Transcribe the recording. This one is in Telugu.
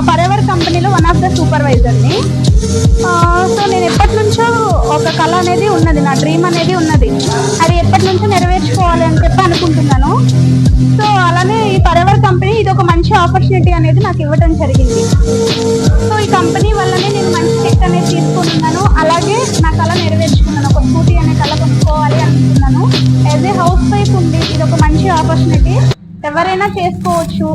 ఫరెవర్ కంపెనీలో వన్ ఆఫ్ ద సూపర్వైజర్ని. సో నేను ఎప్పటి నుంచో ఒక కళ అనేది ఉన్నది, నా డ్రీమ్ అనేది ఉన్నది. అది ఎప్పటి నుంచో నెరవేర్చుకోవాలి అని చెప్పి అనుకుంటున్నాను. సో అలానే ఈ ఫరెవర్ కంపెనీ ఇది ఒక మంచి ఆపర్చునిటీ అనేది నాకు ఇవ్వడం జరిగింది. సో ఈ కంపెనీ వల్లనే నేను మంచి చెక్ అనేది తీసుకున్నాను. అలాగే నా కళ నెరవేర్చుకున్నాను. ఒక స్కూటీ అనే కళ కొనుక్కోవాలి అనుకున్నాను. యాజ్ ఏ హౌస్ వైఫ్ ఉంది, ఇది ఒక మంచి ఆపర్చునిటీ, ఎవరైనా చేసుకోవచ్చు.